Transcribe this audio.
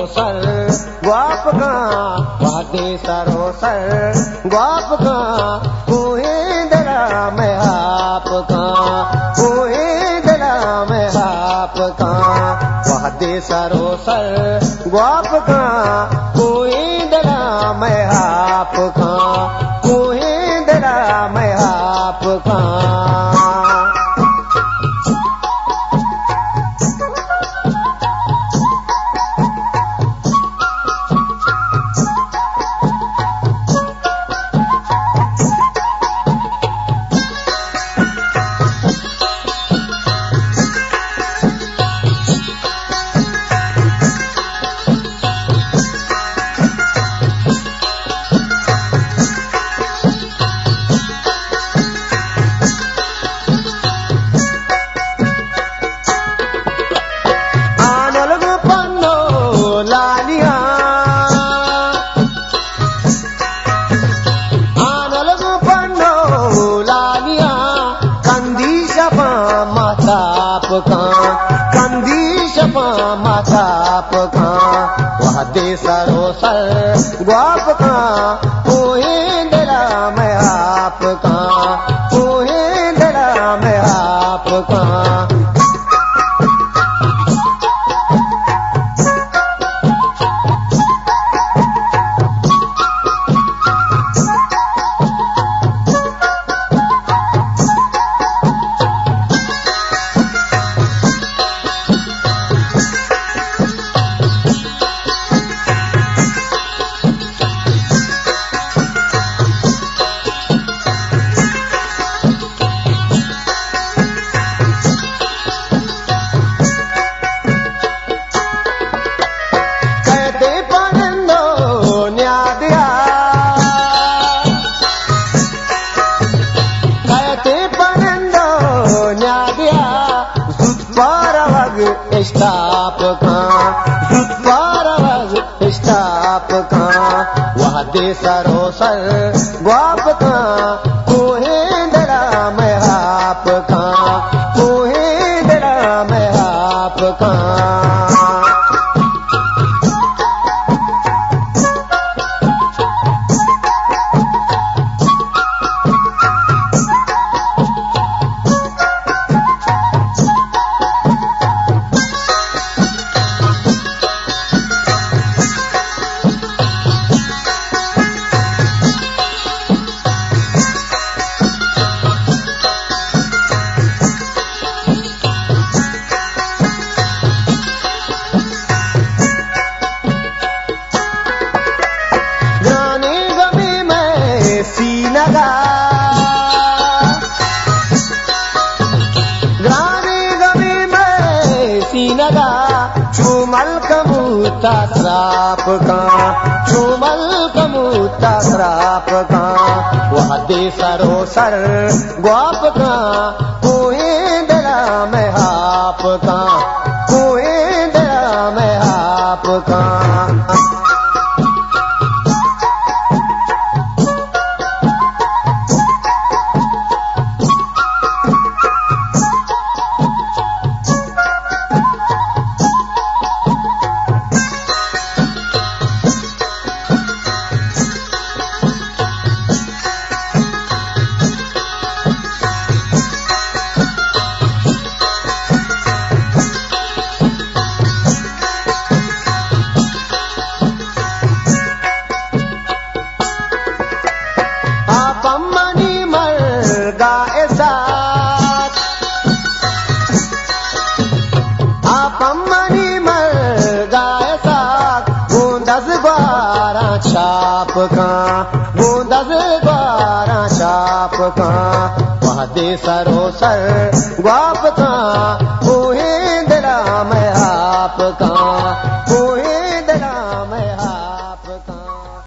सरोसर ग्वाप का वादे सरोसर ग्वाप का कोहे दरा में आप का कोहे दरा में आप का वादे सरोसर ग्वाप का कोहे दरा में आप का कोहे दरा में आप का वादे सरोसर ग्वाप का कोहे दरा में आप का कोहे दरा में आप का स्टाप का सुपारवग स्टाप का वादे सरोसर ग्वाप का कोहे दरा में आप का कोहे दरा में आप का चुमल कमूता श्राप का चुमल कमूता श्राप का वादे सरोसर ग्वाप का कोहे दरा में आप का कोहे दरा में आप का छाप का बूंदस ग्वारा छाप का वादे सरोसर ग्वाप का